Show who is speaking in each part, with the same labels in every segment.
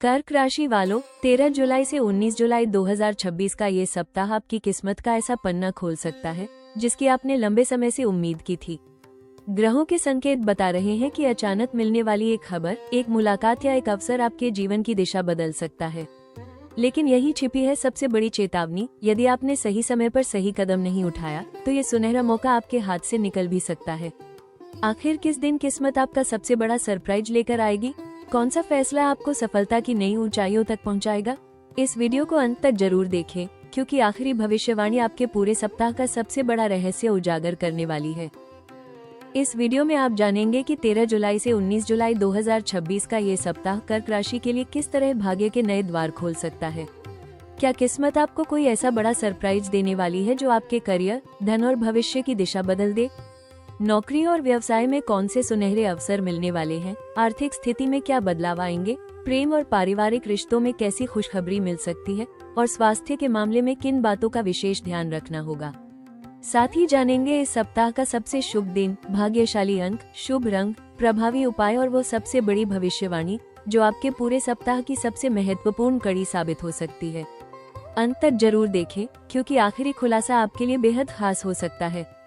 Speaker 1: कर्क राशि वालों, 13 जुलाई से 19 जुलाई 2026 का ये सप्ताह आपकी किस्मत का ऐसा पन्ना खोल सकता है जिसकी आपने लंबे समय से उम्मीद की थी। ग्रहों के संकेत बता रहे हैं कि अचानक मिलने वाली एक खबर, एक मुलाकात या एक अवसर आपके जीवन की दिशा बदल सकता है। लेकिन यही छिपी है सबसे बड़ी चेतावनी। यदि आपने सही समय पर सही कदम नहीं उठाया तो ये सुनहरा मौका आपके हाथ से निकल भी सकता है। आखिर किस दिन किस्मत आपका सबसे बड़ा सरप्राइज लेकर आएगी? कौन सा फैसला आपको सफलता की नई ऊंचाइयों तक पहुंचाएगा? इस वीडियो को अंत तक जरूर देखें, क्योंकि आखिरी भविष्यवाणी आपके पूरे सप्ताह का सबसे बड़ा रहस्य उजागर करने वाली है। इस वीडियो में आप जानेंगे कि 13 जुलाई से 19 जुलाई 2026 का ये सप्ताह कर्क राशि के लिए किस तरह भाग्य के नए द्वार खोल सकता है। क्या किस्मत आपको कोई ऐसा बड़ा सरप्राइज देने वाली है जो आपके करियर, धन और भविष्य की दिशा बदल दे? नौकरी और व्यवसाय में कौन से सुनहरे अवसर मिलने वाले हैं? आर्थिक स्थिति में क्या बदलाव आएंगे? प्रेम और पारिवारिक रिश्तों में कैसी खुशखबरी मिल सकती है? और स्वास्थ्य के मामले में किन बातों का विशेष ध्यान रखना होगा? साथ ही जानेंगे इस सप्ताह का सबसे शुभ दिन, भाग्यशाली अंक, शुभ रंग, प्रभावी उपाय और वो सबसे बड़ी भविष्यवाणी जो आपके पूरे सप्ताह की सबसे महत्वपूर्ण कड़ी साबित हो सकती है। अंत तक जरूर देखें, क्योंकि आखिरी खुलासा आपके लिए बेहद खास हो सकता है।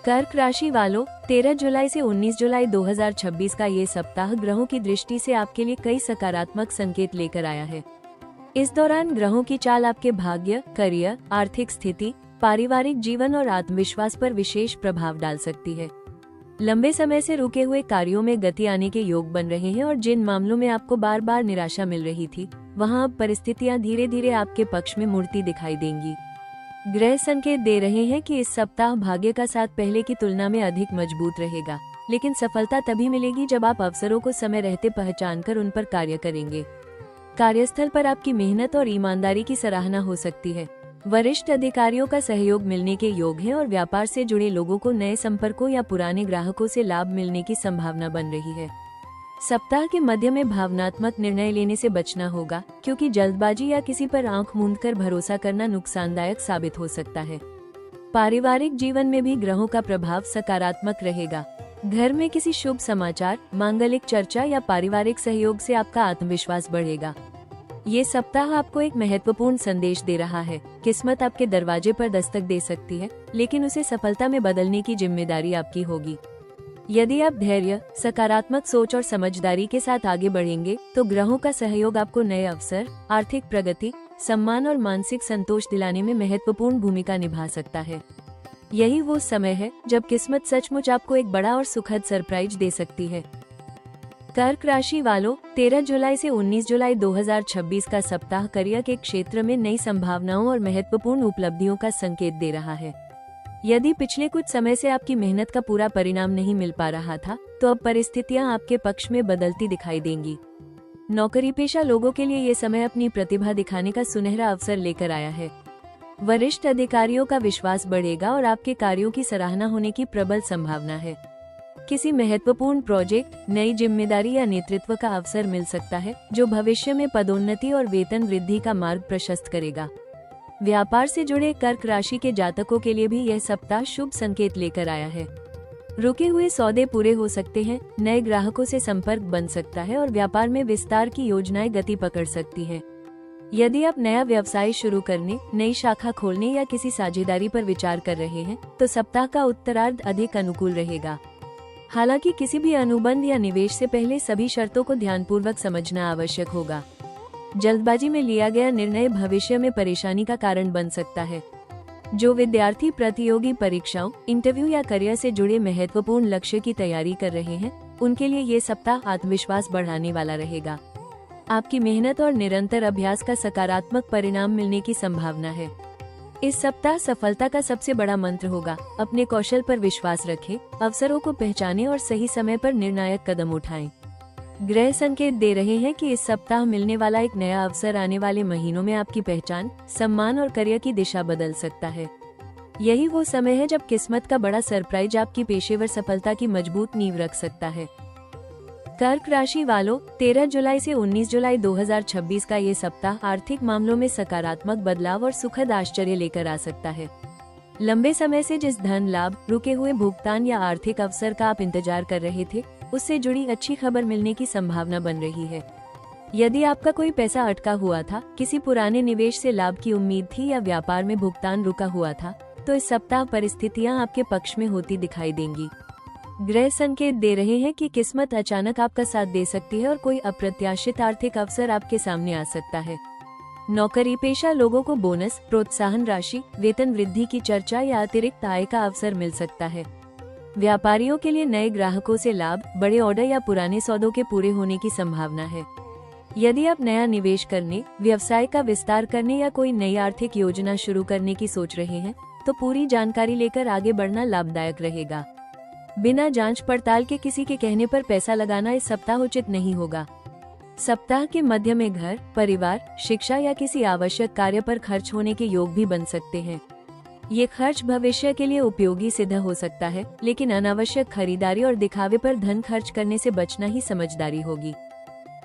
Speaker 1: कर्क राशि वालों, 13 जुलाई से 19 जुलाई 2026 का ये सप्ताह ग्रहों की दृष्टि से आपके लिए कई सकारात्मक संकेत लेकर आया है। इस दौरान ग्रहों की चाल आपके भाग्य, करियर, आर्थिक स्थिति, पारिवारिक जीवन और आत्मविश्वास पर विशेष प्रभाव डाल सकती है। लंबे समय से रुके हुए कार्यों में गति आने के योग बन रहे हैं और जिन मामलों में आपको बार बार निराशा मिल रही थी, वहां अब परिस्थितियां धीरे धीरे आपके पक्ष में मुड़ती दिखाई देंगी। ग्रह संकेत दे रहे हैं कि इस सप्ताह भाग्य का साथ पहले की तुलना में अधिक मजबूत रहेगा, लेकिन सफलता तभी मिलेगी जब आप अवसरों को समय रहते पहचानकर उन पर कार्य करेंगे। कार्यस्थल पर आपकी मेहनत और ईमानदारी की सराहना हो सकती है। वरिष्ठ अधिकारियों का सहयोग मिलने के योग है और व्यापार से जुड़े लोगों को नए संपर्कों या पुराने ग्राहकों से लाभ मिलने की संभावना बन रही है। सप्ताह के मध्य में भावनात्मक निर्णय लेने से बचना होगा, क्योंकि जल्दबाजी या किसी पर आंख मूंदकर भरोसा करना नुकसानदायक साबित हो सकता है। पारिवारिक जीवन में भी ग्रहों का प्रभाव सकारात्मक रहेगा। घर में किसी शुभ समाचार, मांगलिक चर्चा या पारिवारिक सहयोग से आपका आत्मविश्वास बढ़ेगा। ये सप्ताह आपको एक महत्वपूर्ण संदेश दे रहा है। किस्मत आपके दरवाजे पर दस्तक दे सकती है, लेकिन उसे सफलता में बदलने की जिम्मेदारी आपकी होगी। यदि आप धैर्य, सकारात्मक सोच और समझदारी के साथ आगे बढ़ेंगे, तो ग्रहों का सहयोग आपको नए अवसर, आर्थिक प्रगति, सम्मान और मानसिक संतोष दिलाने में महत्वपूर्ण भूमिका निभा सकता है। यही वो समय है जब किस्मत सचमुच आपको एक बड़ा और सुखद सरप्राइज दे सकती है। कर्क राशि वालों, 13 जुलाई से 19 जुलाई 2026 का सप्ताह करियर के क्षेत्र में नई संभावनाओं और महत्वपूर्ण उपलब्धियों का संकेत दे रहा है। यदि पिछले कुछ समय से आपकी मेहनत का पूरा परिणाम नहीं मिल पा रहा था, तो अब परिस्थितियां आपके पक्ष में बदलती दिखाई देंगी। नौकरी पेशा लोगों के लिए ये समय अपनी प्रतिभा दिखाने का सुनहरा अवसर लेकर आया है। वरिष्ठ अधिकारियों का विश्वास बढ़ेगा और आपके कार्यों की सराहना होने की प्रबल संभावना है। किसी महत्वपूर्ण प्रोजेक्ट, नई जिम्मेदारी या नेतृत्व का अवसर मिल सकता है, जो भविष्य में पदोन्नति और वेतन वृद्धि का मार्ग प्रशस्त करेगा। व्यापार से जुड़े कर्क राशि के जातकों के लिए भी यह सप्ताह शुभ संकेत लेकर आया है। रुके हुए सौदे पूरे हो सकते हैं, नए ग्राहकों से संपर्क बन सकता है और व्यापार में विस्तार की योजनाएं गति पकड़ सकती हैं। यदि आप नया व्यवसाय शुरू करने, नई शाखा खोलने या किसी साझेदारी पर विचार कर रहे हैं, तो सप्ताह का उत्तरार्ध अधिक अनुकूल रहेगा। हालांकि किसी भी अनुबंध या निवेश से पहले सभी शर्तों को ध्यानपूर्वक समझना आवश्यक होगा। जल्दबाजी में लिया गया निर्णय भविष्य में परेशानी का कारण बन सकता है। जो विद्यार्थी प्रतियोगी परीक्षाओं, इंटरव्यू या करियर से जुड़े महत्वपूर्ण लक्ष्य की तैयारी कर रहे हैं, उनके लिए ये सप्ताह आत्मविश्वास बढ़ाने वाला रहेगा। आपकी मेहनत और निरंतर अभ्यास का सकारात्मक परिणाम मिलने की संभावना है। इस सप्ताह सफलता का सबसे बड़ा मंत्र होगा, अपने कौशल पर विश्वास रखें, अवसरों को पहचानें और सही समय पर निर्णायक कदम उठाएं। ग्रह संकेत दे रहे हैं कि इस सप्ताह मिलने वाला एक नया अवसर आने वाले महीनों में आपकी पहचान, सम्मान और करियर की दिशा बदल सकता है। यही वो समय है जब किस्मत का बड़ा सरप्राइज आपकी पेशेवर सफलता की मजबूत नींव रख सकता है। कर्क राशि वालों, 13 जुलाई से 19 जुलाई 2026 का ये सप्ताह आर्थिक मामलों में सकारात्मक बदलाव और सुखद आश्चर्य लेकर आ सकता है। लंबे समय से जिस धन लाभ, रुके हुए भुगतान या आर्थिक अवसर का आप इंतजार कर रहे थे, उससे जुड़ी अच्छी खबर मिलने की संभावना बन रही है। यदि आपका कोई पैसा अटका हुआ था, किसी पुराने निवेश से लाभ की उम्मीद थी या व्यापार में भुगतान रुका हुआ था, तो इस सप्ताह परिस्थितियां आपके पक्ष में होती दिखाई देंगी। ग्रह संकेत दे रहे हैं कि किस्मत अचानक आपका साथ दे सकती है और कोई अप्रत्याशित आर्थिक अवसर आपके सामने आ सकता है। नौकरी पेशा लोगों को बोनस, प्रोत्साहन राशि, वेतन वृद्धि की चर्चा या अतिरिक्त आय का अवसर मिल सकता है। व्यापारियों के लिए नए ग्राहकों से लाभ, बड़े ऑर्डर या पुराने सौदों के पूरे होने की संभावना है। यदि आप नया निवेश करने, व्यवसाय का विस्तार करने या कोई नई आर्थिक योजना शुरू करने की सोच रहे हैं, तो पूरी जानकारी लेकर आगे बढ़ना लाभदायक रहेगा। बिना जांच पड़ताल के किसी के कहने पर पैसा लगाना इस सप्ताह उचित नहीं होगा। सप्ताह के मध्य में घर, परिवार, शिक्षा या किसी आवश्यक कार्य पर खर्च होने के योग भी बन सकते हैं। ये खर्च भविष्य के लिए उपयोगी सिद्ध हो सकता है, लेकिन अनावश्यक खरीदारी और दिखावे पर धन खर्च करने से बचना ही समझदारी होगी।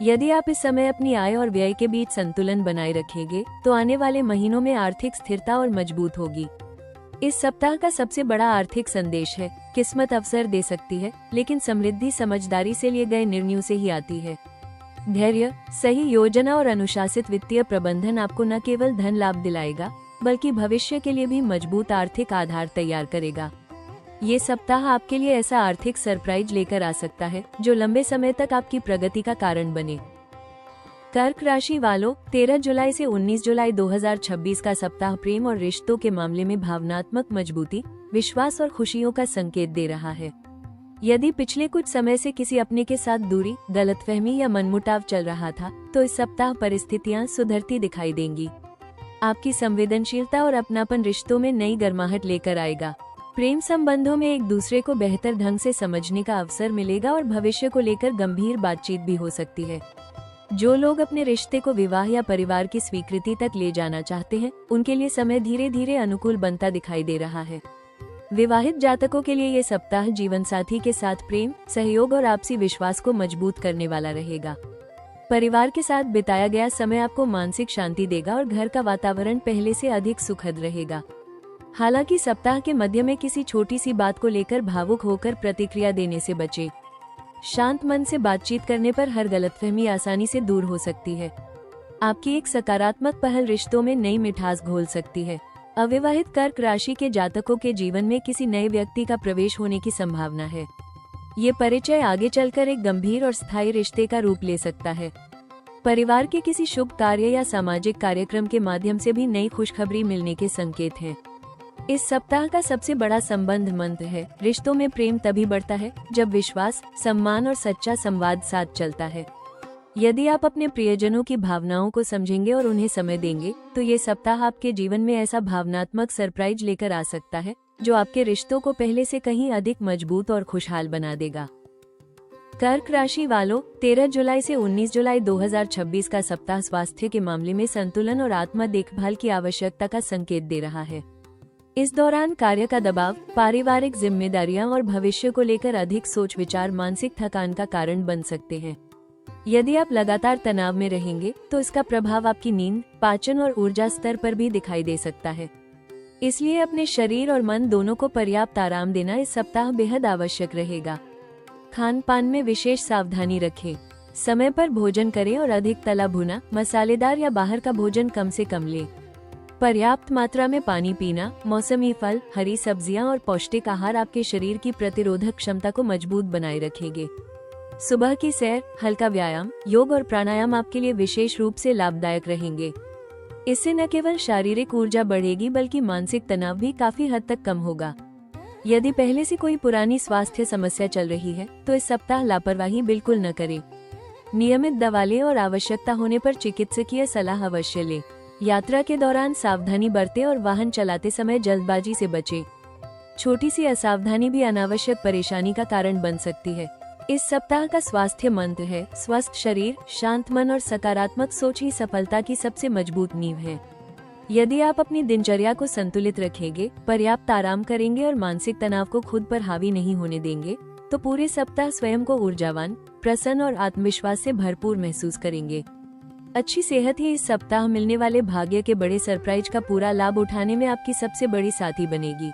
Speaker 1: यदि आप इस समय अपनी आय और व्यय के बीच संतुलन बनाए रखेंगे, तो आने वाले महीनों में आर्थिक स्थिरता और मजबूत होगी। इस सप्ताह का सबसे बड़ा आर्थिक संदेश है, किस्मत अवसर दे सकती है, लेकिन समृद्धि समझदारी से लिए गए निर्णयों से ही आती है। धैर्य, सही योजना और अनुशासित वित्तीय प्रबंधन आपको न केवल धन लाभ दिलाएगा, बल्कि भविष्य के लिए भी मजबूत आर्थिक आधार तैयार करेगा। ये सप्ताह आपके लिए ऐसा आर्थिक सरप्राइज लेकर आ सकता है, जो लंबे समय तक आपकी प्रगति का कारण बने। कर्क राशि वालों, 13 जुलाई से 19 जुलाई 2026 का सप्ताह प्रेम और रिश्तों के मामले में भावनात्मक मजबूती, विश्वास और खुशियों का संकेत दे रहा है। यदि पिछले कुछ समय से किसी अपने के साथ दूरी, गलतफहमी या मनमुटाव चल रहा था, तो इस सप्ताह परिस्थितियां सुधरती दिखाई देंगी। आपकी संवेदनशीलता और अपनापन रिश्तों में नई गर्माहट लेकर आएगा। प्रेम संबंधों में एक दूसरे को बेहतर ढंग से समझने का अवसर मिलेगा और भविष्य को लेकर गंभीर बातचीत भी हो सकती है। जो लोग अपने रिश्ते को विवाह या परिवार की स्वीकृति तक ले जाना चाहते हैं, उनके लिए समय धीरे धीरे अनुकूल बनता दिखाई दे रहा है। विवाहित जातकों के लिए ये सप्ताह जीवन साथी के साथ प्रेम, सहयोग और आपसी विश्वास को मजबूत करने वाला रहेगा। परिवार के साथ बिताया गया समय आपको मानसिक शांति देगा और घर का वातावरण पहले से अधिक सुखद रहेगा। हालांकि सप्ताह के मध्य में किसी छोटी सी बात को लेकर भावुक होकर प्रतिक्रिया देने से बचें। शांत मन से बातचीत करने पर हर गलतफहमी आसानी से दूर हो सकती है। आपकी एक सकारात्मक पहल रिश्तों में नई मिठास घोल सकती है। अविवाहित कर्क राशि के जातकों के जीवन में किसी नए व्यक्ति का प्रवेश होने की संभावना है। ये परिचय आगे चलकर एक गंभीर और स्थायी रिश्ते का रूप ले सकता है। परिवार के किसी शुभ कार्य या सामाजिक कार्यक्रम के माध्यम से भी नई खुशखबरी मिलने के संकेत हैं। इस सप्ताह का सबसे बड़ा संबंध मंत्र है, रिश्तों में प्रेम तभी बढ़ता है जब विश्वास, सम्मान और सच्चा संवाद साथ चलता है। यदि आप अपने प्रियजनों की भावनाओं को समझेंगे और उन्हें समय देंगे, तो ये सप्ताह आपके जीवन में ऐसा भावनात्मक सरप्राइज लेकर आ सकता है, जो आपके रिश्तों को पहले से कहीं अधिक मजबूत और खुशहाल बना देगा। कर्क राशि वालों, 13 जुलाई से 19 जुलाई 2026 का सप्ताह स्वास्थ्य के मामले में संतुलन और आत्म देखभाल की आवश्यकता का संकेत दे रहा है। इस दौरान कार्य का दबाव, पारिवारिक जिम्मेदारियां और भविष्य को लेकर अधिक सोच विचार मानसिक थकान का कारण बन सकते हैं। यदि आप लगातार तनाव में रहेंगे, तो इसका प्रभाव आपकी नींद, पाचन और ऊर्जा स्तर पर भी दिखाई दे सकता है। इसलिए अपने शरीर और मन दोनों को पर्याप्त आराम देना इस सप्ताह बेहद आवश्यक रहेगा। खान पान में विशेष सावधानी रखें। समय पर भोजन करें और अधिक तला भुना, मसालेदार या बाहर का भोजन कम से कम लें। पर्याप्त मात्रा में पानी पीना, मौसमी फल, हरी सब्जियां और पौष्टिक आहार आपके शरीर की प्रतिरोधक क्षमता को मजबूत बनाए रखेंगे। सुबह की सैर, हल्का व्यायाम, योग और प्राणायाम आपके लिए विशेष रूप से लाभदायक रहेंगे। इससे न केवल शारीरिक ऊर्जा बढ़ेगी, बल्कि मानसिक तनाव भी काफी हद तक कम होगा। यदि पहले से कोई पुरानी स्वास्थ्य समस्या चल रही है, तो इस सप्ताह लापरवाही बिल्कुल न करें। नियमित दवा लें और आवश्यकता होने पर चिकित्सकीय सलाह अवश्य लें। यात्रा के दौरान सावधानी बरतें और वाहन चलाते समय जल्दबाजी से बचें। छोटी सी असावधानी भी अनावश्यक परेशानी का कारण बन सकती है। इस सप्ताह का स्वास्थ्य मंत्र है, स्वस्थ शरीर, शांत मन और सकारात्मक सोच ही सफलता की सबसे मजबूत नींव है। यदि आप अपनी दिनचर्या को संतुलित रखेंगे, पर्याप्त आराम करेंगे और मानसिक तनाव को खुद पर हावी नहीं होने देंगे, तो पूरे सप्ताह स्वयं को ऊर्जावान, प्रसन्न और आत्मविश्वास से भरपूर महसूस करेंगे। अच्छी सेहत ही इस सप्ताह मिलने वाले भाग्य के बड़े सरप्राइज का पूरा लाभ उठाने में आपकी सबसे बड़ी साथी बनेगी।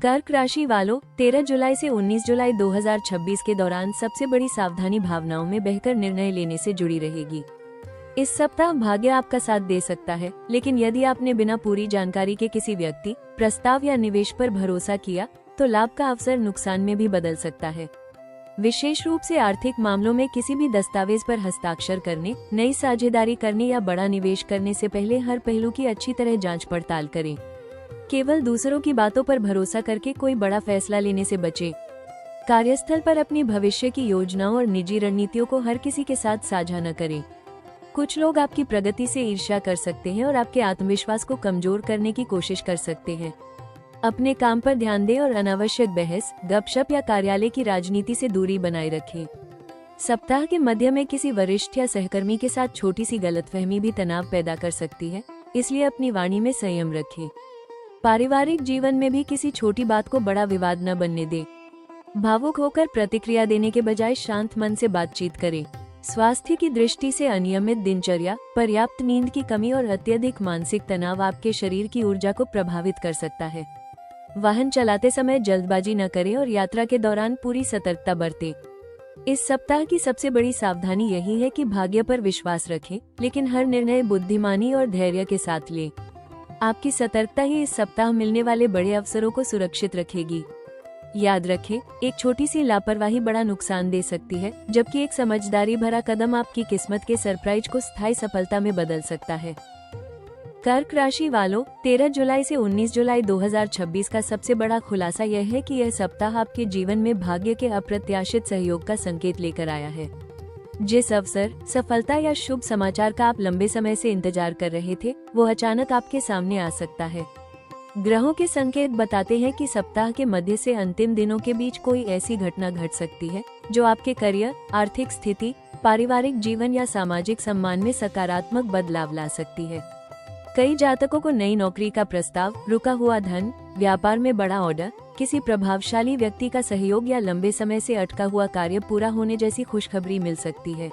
Speaker 1: कर्क राशि वालों, 13 जुलाई से 19 जुलाई 2026 के दौरान सबसे बड़ी सावधानी भावनाओं में बहकर निर्णय लेने से जुड़ी रहेगी। इस सप्ताह भाग्य आपका साथ दे सकता है, लेकिन यदि आपने बिना पूरी जानकारी के किसी व्यक्ति, प्रस्ताव या निवेश पर भरोसा किया तो लाभ का अवसर नुकसान में भी बदल सकता है। विशेष रूप से आर्थिक मामलों में किसी भी दस्तावेज पर हस्ताक्षर करने, नई साझेदारी करने या बड़ा निवेश करने से पहले हर पहलू की अच्छी तरह जांच पड़ताल करें। केवल दूसरों की बातों पर भरोसा करके कोई बड़ा फैसला लेने से बचें। कार्यस्थल पर अपनी भविष्य की योजनाओं और निजी रणनीतियों को हर किसी के साथ साझा न करें। कुछ लोग आपकी प्रगति से ईर्ष्या कर सकते हैं और आपके आत्मविश्वास को कमजोर करने की कोशिश कर सकते हैं। अपने काम पर ध्यान दें और अनावश्यक बहस, गपशप या कार्यालय की राजनीति से दूरी बनाए रखें। सप्ताह के मध्य में किसी वरिष्ठ या सहकर्मी के साथ छोटी सी गलतफहमी भी तनाव पैदा कर सकती है, इसलिए अपनी वाणी में संयम रखें। पारिवारिक जीवन में भी किसी छोटी बात को बड़ा विवाद न बनने दें। भावुक होकर प्रतिक्रिया देने के बजाय शांत मन से बातचीत करें। स्वास्थ्य की दृष्टि से अनियमित दिनचर्या, पर्याप्त नींद की कमी और अत्यधिक मानसिक तनाव आपके शरीर की ऊर्जा को प्रभावित कर सकता है। वाहन चलाते समय जल्दबाजी न करें और यात्रा के दौरान पूरी सतर्कता बरतें। इस सप्ताह की सबसे बड़ी सावधानी यही है कि भाग्य पर विश्वास रखें, लेकिन हर निर्णय बुद्धिमानी और धैर्य के साथ लें। आपकी सतर्कता ही इस सप्ताह मिलने वाले बड़े अवसरों को सुरक्षित रखेगी। याद रखें, एक छोटी सी लापरवाही बड़ा नुकसान दे सकती है, जबकि एक समझदारी भरा कदम आपकी किस्मत के सरप्राइज को स्थायी सफलता में बदल सकता है। कर्क राशि वालों, 13 जुलाई से 19 जुलाई 2026 का सबसे बड़ा खुलासा यह है कि यह सप्ताह आपके जीवन में भाग्य के अप्रत्याशित सहयोग का संकेत लेकर आया है। जिस अवसर, सफलता या शुभ समाचार का आप लंबे समय से इंतजार कर रहे थे, वो अचानक आपके सामने आ सकता है। ग्रहों के संकेत बताते हैं कि सप्ताह के मध्य से अंतिम दिनों के बीच कोई ऐसी घटना घट सकती है जो आपके करियर, आर्थिक स्थिति, पारिवारिक जीवन या सामाजिक सम्मान में सकारात्मक बदलाव ला सकती है। कई जातकों को नई नौकरी का प्रस्ताव, रुका हुआ धन, व्यापार में बड़ा ऑर्डर, किसी प्रभावशाली व्यक्ति का सहयोग या लंबे समय से अटका हुआ कार्य पूरा होने जैसी खुशखबरी मिल सकती है।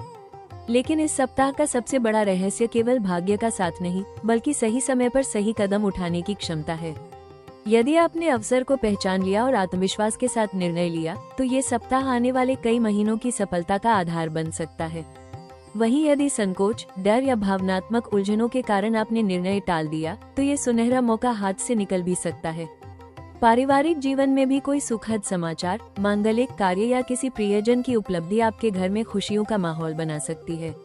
Speaker 1: लेकिन इस सप्ताह का सबसे बड़ा रहस्य केवल भाग्य का साथ नहीं, बल्कि सही समय पर सही कदम उठाने की क्षमता है। यदि आपने अवसर को पहचान लिया और आत्मविश्वास के साथ निर्णय लिया, तो ये सप्ताह आने वाले कई महीनों की सफलता का आधार बन सकता है। वहीं यदि संकोच, डर या भावनात्मक उलझनों के कारण आपने निर्णय टाल दिया, तो ये सुनहरा मौका हाथ से निकल भी सकता है। पारिवारिक जीवन में भी कोई सुखद समाचार, मांगलिक कार्य या किसी प्रियजन की उपलब्धि आपके घर में खुशियों का माहौल बना सकती है।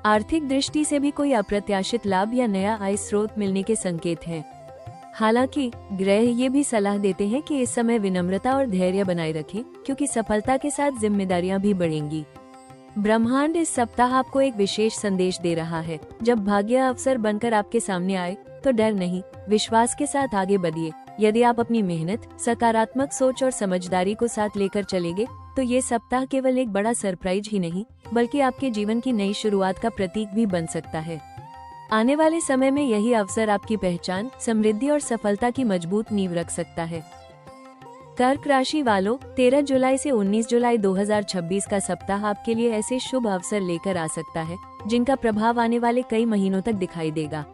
Speaker 1: आर्थिक दृष्टि से भी कोई अप्रत्याशित लाभ या नया आय स्रोत मिलने के संकेत हैं। हालांकि ग्रह ये भी सलाह देते हैं कि इस समय विनम्रता और धैर्य बनाए रखें, क्योंकि सफलता के साथ जिम्मेदारियां भी बढ़ेंगी। ब्रह्मांड इस सप्ताह आपको एक विशेष संदेश दे रहा है। जब भाग्य अवसर बनकर आपके सामने आए, तो डर नहीं, विश्वास के साथ आगे बढ़िए। यदि आप अपनी मेहनत, सकारात्मक सोच और समझदारी को साथ लेकर चलेंगे, तो ये सप्ताह केवल एक बड़ा सरप्राइज ही नहीं, बल्कि आपके जीवन की नई शुरुआत का प्रतीक भी बन सकता है। आने वाले समय में यही अवसर आपकी पहचान, समृद्धि और सफलता की मजबूत नींव रख सकता है। कर्क राशि वालों, 13 जुलाई से 19 जुलाई 2026 का सप्ताह आपके लिए ऐसे शुभ अवसर लेकर आ सकता है, जिनका प्रभाव आने वाले कई महीनों तक दिखाई देगा।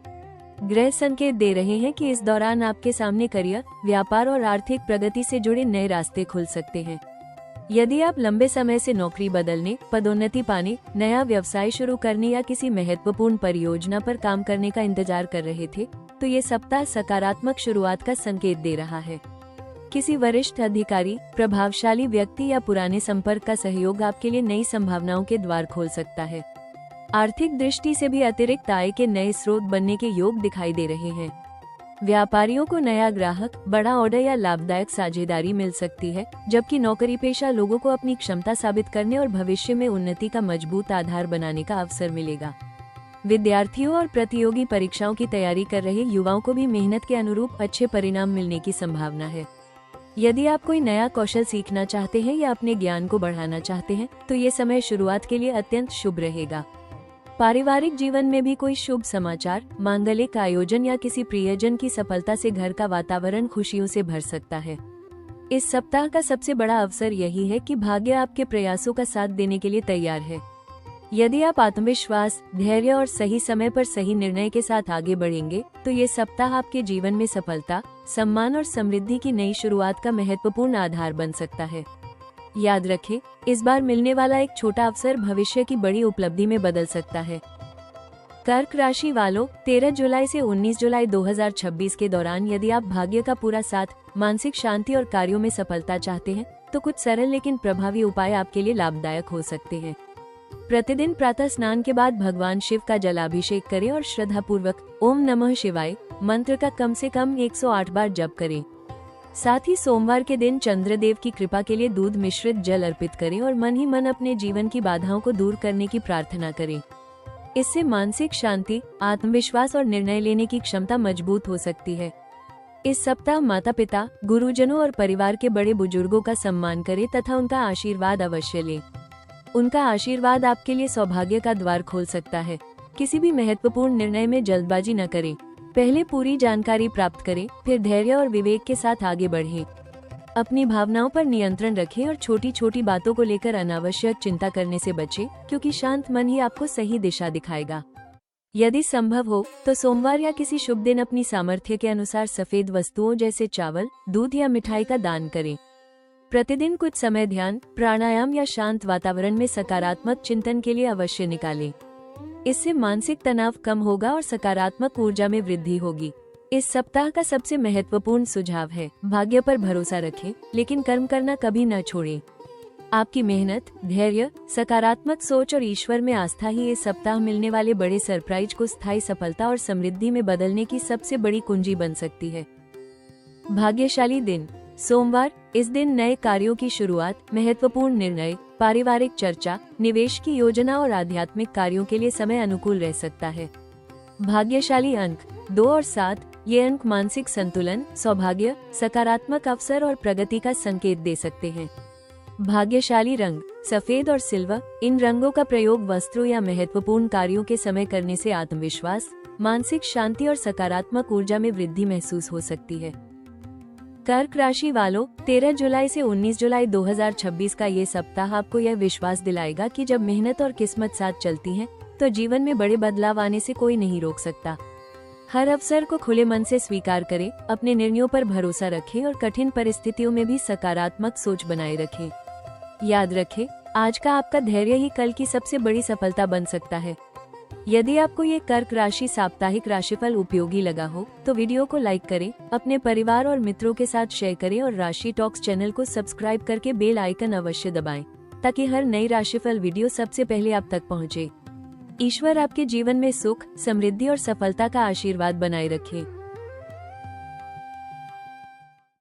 Speaker 1: ग्रह संकेत दे रहे हैं कि इस दौरान आपके सामने करियर, व्यापार और आर्थिक प्रगति से जुड़े नए रास्ते खुल सकते हैं। यदि आप लंबे समय से नौकरी बदलने, पदोन्नति पाने, नया व्यवसाय शुरू करने या किसी महत्वपूर्ण परियोजना पर काम करने का इंतजार कर रहे थे, तो ये सप्ताह सकारात्मक शुरुआत का संकेत दे रहा है। किसी वरिष्ठ अधिकारी, प्रभावशाली व्यक्ति या पुराने संपर्क का सहयोग आपके लिए नई संभावनाओं के द्वार खोल सकता है। आर्थिक दृष्टि से भी अतिरिक्त आय के नए स्रोत बनने के योग दिखाई दे रहे हैं। व्यापारियों को नया ग्राहक, बड़ा ऑर्डर या लाभदायक साझेदारी मिल सकती है, जबकि नौकरी पेशा लोगों को अपनी क्षमता साबित करने और भविष्य में उन्नति का मजबूत आधार बनाने का अवसर मिलेगा। विद्यार्थियों और प्रतियोगी परीक्षाओं की तैयारी कर रहे युवाओं को भी मेहनत के अनुरूप अच्छे परिणाम मिलने की संभावना है। यदि आप कोई नया कौशल सीखना चाहते हैं या अपने ज्ञान को बढ़ाना चाहते हैं, तो ये समय शुरुआत के लिए अत्यंत शुभ रहेगा। पारिवारिक जीवन में भी कोई शुभ समाचार, मांगलिक आयोजन या किसी प्रियजन की सफलता से घर का वातावरण खुशियों से भर सकता है। इस सप्ताह का सबसे बड़ा अवसर यही है कि भाग्य आपके प्रयासों का साथ देने के लिए तैयार है। यदि आप आत्मविश्वास, धैर्य और सही समय पर सही निर्णय के साथ आगे बढ़ेंगे तो ये सप्ताह आपके जीवन में सफलता, सम्मान और समृद्धि की नई शुरुआत का महत्वपूर्ण आधार बन सकता है। याद रखें, इस बार मिलने वाला एक छोटा अवसर भविष्य की बड़ी उपलब्धि में बदल सकता है। कर्क राशि वालों, 13 जुलाई से 19 जुलाई 2026 के दौरान यदि आप भाग्य का पूरा साथ, मानसिक शांति और कार्यों में सफलता चाहते हैं तो कुछ सरल लेकिन प्रभावी उपाय आपके लिए लाभदायक हो सकते हैं। प्रतिदिन प्रातः स्नान के बाद भगवान शिव का जलाभिषेक करें और श्रद्धापूर्वक ओम नमः शिवाय मंत्र का कम से कम 108 बार जप करें। साथ ही सोमवार के दिन चंद्रदेव की कृपा के लिए दूध मिश्रित जल अर्पित करें और मन ही मन अपने जीवन की बाधाओं को दूर करने की प्रार्थना करें। इससे मानसिक शांति, आत्मविश्वास और निर्णय लेने की क्षमता मजबूत हो सकती है। इस सप्ताह माता पिता, गुरुजनों और परिवार के बड़े बुजुर्गों का सम्मान करें तथा उनका आशीर्वाद अवश्य लें। उनका आशीर्वाद आपके लिए सौभाग्य का द्वार खोल सकता है। किसी भी महत्वपूर्ण निर्णय में जल्दबाजी न करें। पहले पूरी जानकारी प्राप्त करें, फिर धैर्य और विवेक के साथ आगे बढ़ें। अपनी भावनाओं पर नियंत्रण रखें और छोटी छोटी बातों को लेकर अनावश्यक चिंता करने से बचें, क्योंकि शांत मन ही आपको सही दिशा दिखाएगा। यदि संभव हो तो सोमवार या किसी शुभ दिन अपनी सामर्थ्य के अनुसार सफेद वस्तुओं जैसे चावल, दूध या मिठाई का दान करें। प्रतिदिन कुछ समय ध्यान, प्राणायाम या शांत वातावरण में सकारात्मक चिंतन के लिए अवश्य निकालें। इससे मानसिक तनाव कम होगा और सकारात्मक ऊर्जा में वृद्धि होगी। इस सप्ताह का सबसे महत्वपूर्ण सुझाव है, भाग्य पर भरोसा रखें, लेकिन कर्म करना कभी न छोड़ें। आपकी मेहनत, धैर्य, सकारात्मक सोच और ईश्वर में आस्था ही इस सप्ताह मिलने वाले बड़े सरप्राइज को स्थायी सफलता और समृद्धि में बदलने की सबसे बड़ी कुंजी बन सकती है। भाग्यशाली दिन सोमवार, इस दिन नए कार्यों की शुरुआत, महत्वपूर्ण निर्णय, पारिवारिक चर्चा, निवेश की योजना और आध्यात्मिक कार्यों के लिए समय अनुकूल रह सकता है। भाग्यशाली अंक 2 और 7, ये अंक मानसिक संतुलन, सौभाग्य, सकारात्मक अवसर और प्रगति का संकेत दे सकते हैं। भाग्यशाली रंग सफेद और सिल्वर, इन रंगों का प्रयोग वस्त्रों या महत्वपूर्ण कार्यों के समय करने से आत्मविश्वास, मानसिक शांति और सकारात्मक ऊर्जा में वृद्धि महसूस हो सकती है। कर्क राशि वालों, 13 जुलाई से 19 जुलाई 2026 का ये सप्ताह आपको यह विश्वास दिलाएगा कि जब मेहनत और किस्मत साथ चलती हैं, तो जीवन में बड़े बदलाव आने से कोई नहीं रोक सकता। हर अवसर को खुले मन से स्वीकार करें, अपने निर्णयों पर भरोसा रखें और कठिन परिस्थितियों में भी सकारात्मक सोच बनाए रखें। याद रखें, आज का आपका धैर्य ही कल की सबसे बड़ी सफलता बन सकता है। यदि आपको ये कर्क राशि साप्ताहिक राशिफल उपयोगी लगा हो तो वीडियो को लाइक करें, अपने परिवार और मित्रों के साथ शेयर करें और राशि टॉक्स चैनल को सब्सक्राइब करके बेल आइकन अवश्य दबाएं, ताकि हर नई राशिफल वीडियो सबसे पहले आप तक पहुंचे। ईश्वर आपके जीवन में सुख, समृद्धि और सफलता का आशीर्वाद बनाए रखे।